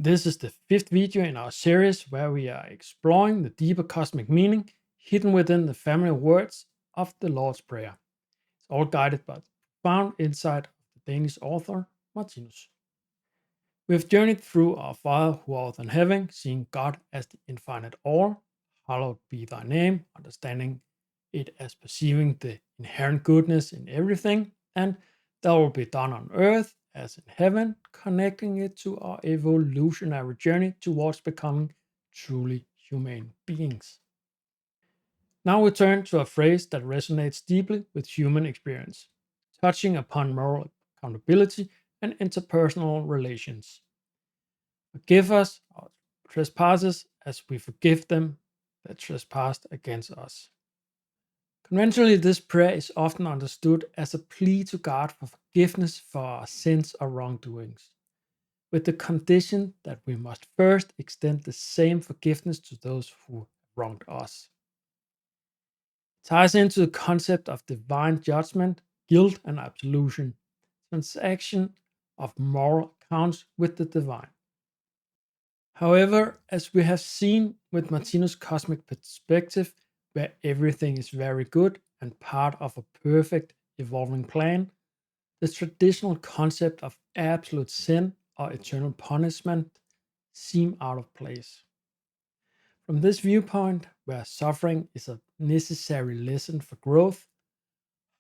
This is the fifth video in our series where we are exploring the deeper cosmic meaning hidden within the family words of the Lord's Prayer. It's all guided by the profound insight of the Danish author Martinus. We have journeyed through Our Father who art in heaven, seeing God as the infinite all, hallowed be thy name, understanding it as perceiving the inherent goodness in everything, and thy will be done on earth as in heaven, connecting it to our evolutionary journey towards becoming truly humane beings. Now we turn to a phrase that resonates deeply with human experience, touching upon moral accountability and interpersonal relations. Forgive us our trespasses as we forgive them that trespass against us. Conventionally, this prayer is often understood as a plea to God for forgiveness for our sins or wrongdoings, with the condition that we must first extend the same forgiveness to those who have wronged us. It ties into the concept of divine judgment, guilt, and absolution, transaction of moral accounts with the divine. However, as we have seen with Martinus' cosmic perspective, where everything is very good and part of a perfect evolving plan, the traditional concept of absolute sin or eternal punishment seem out of place. From this viewpoint, where suffering is a necessary lesson for growth,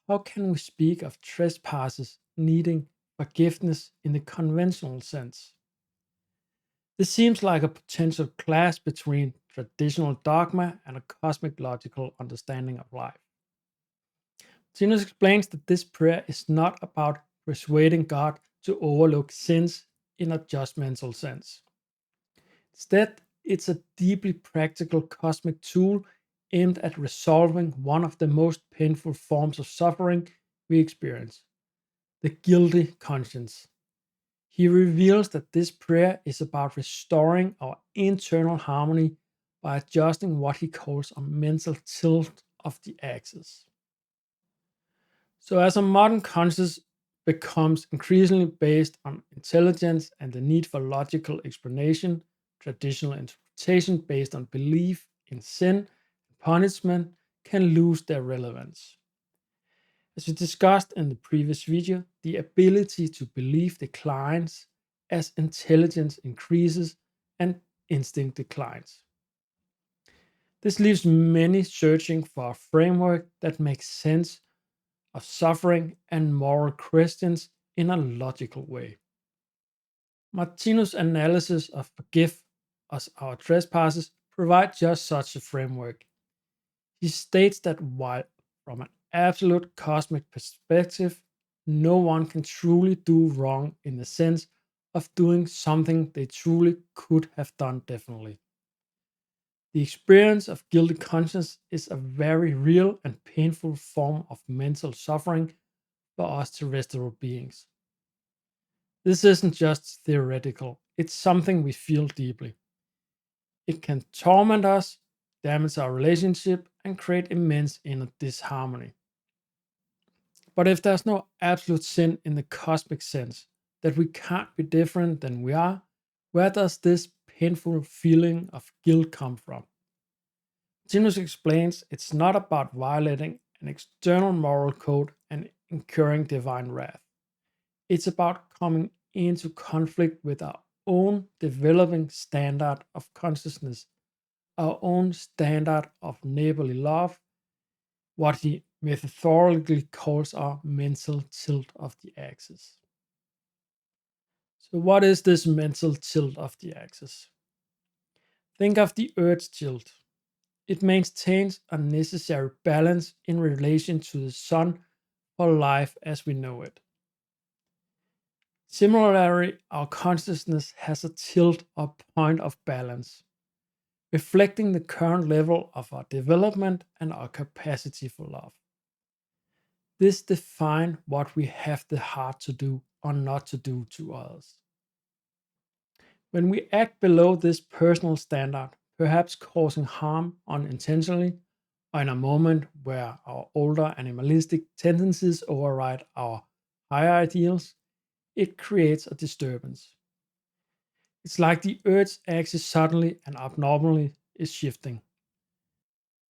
how can we speak of trespasses needing forgiveness in the conventional sense? This seems like a potential clash between traditional dogma and a cosmic logical understanding of life. Martinus explains that this prayer is not about persuading God to overlook sins in a judgmental sense. Instead, it's a deeply practical cosmic tool aimed at resolving one of the most painful forms of suffering we experience, the guilty conscience. He reveals that this prayer is about restoring our internal harmony by adjusting what he calls a mental tilt of the axis. So, as a modern conscience becomes increasingly based on intelligence and the need for logical explanation, traditional interpretation based on belief in sin and punishment can lose their relevance. As we discussed in the previous video, the ability to believe declines as intelligence increases and instinct declines. This leaves many searching for a framework that makes sense of suffering and moral questions in a logical way. Martinus' analysis of forgive us our trespasses provides just such a framework. He states that while from an absolute cosmic perspective, no one can truly do wrong in the sense of doing something they truly could have done differently. The experience of guilty conscience is a very real and painful form of mental suffering for us terrestrial beings. This isn't just theoretical, it's something we feel deeply. It can torment us, damage our relationship, and create immense inner disharmony. But if there's no absolute sin in the cosmic sense, that we can't be different than we are, where does this painful feeling of guilt come from? Martinus explains it's not about violating an external moral code and incurring divine wrath. It's about coming into conflict with our own developing standard of consciousness, our own standard of neighborly love, what he methodologically calls our mental tilt of the axis. So, what is this mental tilt of the axis? Think of the Earth's tilt. It maintains a necessary balance in relation to the Sun for life as we know it. Similarly, our consciousness has a tilt or point of balance, reflecting the current level of our development and our capacity for love. This defines what we have the heart to do or not to do to others. When we act below this personal standard, perhaps causing harm unintentionally, or in a moment where our older animalistic tendencies override our higher ideals, it creates a disturbance. It's like the Earth's axis suddenly and abnormally is shifting.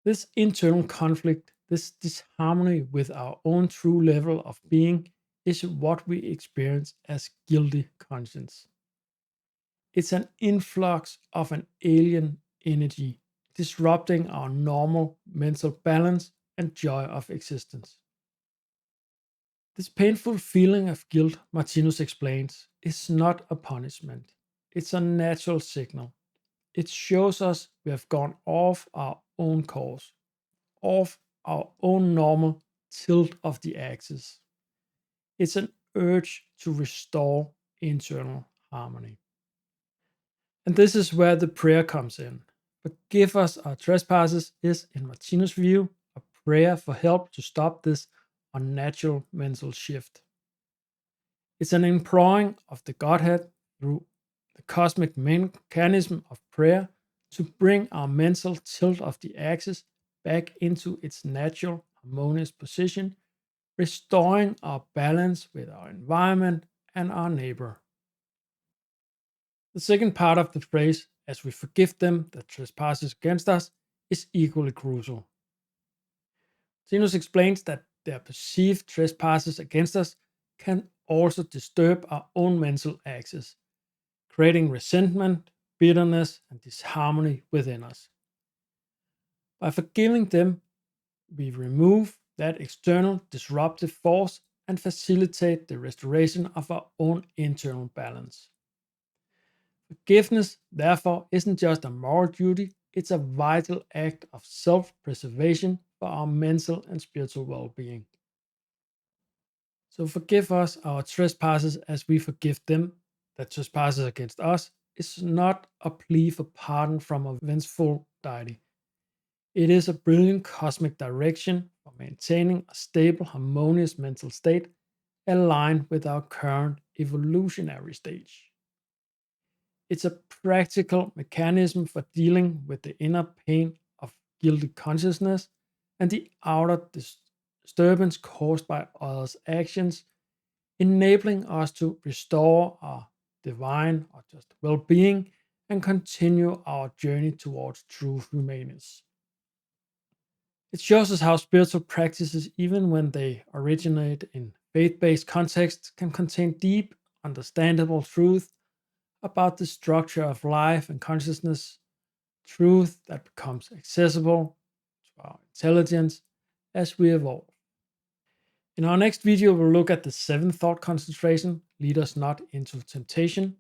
This internal conflict, this disharmony with our own true level of being, is what we experience as guilty conscience. It's an influx of an alien energy, disrupting our normal mental balance and joy of existence. This painful feeling of guilt, Martinus explains, is not a punishment. It's a natural signal. It shows us we have gone off our own course, off our own normal tilt of the axis. It's an urge to restore internal harmony. And this is where the prayer comes in. Forgive us our trespasses is, in Martinus' view, a prayer for help to stop this unnatural mental shift. It's an imploring of the Godhead through the cosmic mechanism of prayer to bring our mental tilt of the axis back into its natural harmonious position, restoring our balance with our environment and our neighbor. The second part of the phrase, as we forgive them that trespasses against us, is equally crucial. Martinus explains that their perceived trespasses against us can also disturb our own mental axis, creating resentment, bitterness, and disharmony within us. By forgiving them, we remove that external disruptive force and facilitate the restoration of our own internal balance. Forgiveness, therefore, isn't just a moral duty, it's a vital act of self preservation for our mental and spiritual well being. So, forgive us our trespasses as we forgive them that trespasses against us is not a plea for pardon from a vengeful deity. It is a brilliant cosmic direction for maintaining a stable, harmonious mental state aligned with our current evolutionary stage. It's a practical mechanism for dealing with the inner pain of guilty consciousness and the outer disturbance caused by others' actions, enabling us to restore our divine or just well being and continue our journey towards true humanity. It shows us how spiritual practices, even when they originate in faith based contexts, can contain deep, understandable truth about the structure of life and consciousness, truth that becomes accessible to our intelligence as we evolve. In our next video, we'll look at the seventh thought concentration, lead us not into temptation.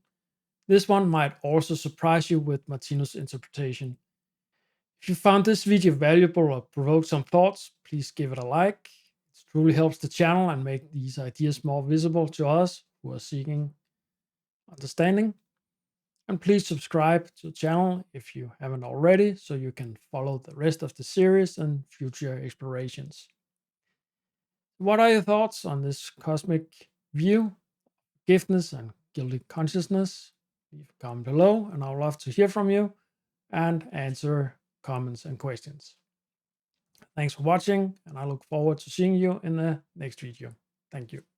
This one might also surprise you with Martinus' interpretation. If you found this video valuable or provoked some thoughts, please give it a like. It truly helps the channel and make these ideas more visible to us who are seeking understanding. And please subscribe to the channel if you haven't already, so you can follow the rest of the series and future explorations. What are your thoughts on this cosmic view, forgiveness, and guilty consciousness? Leave a comment below, and I would love to hear from you and answer comments and questions. Thanks for watching, and I look forward to seeing you in the next video. Thank you.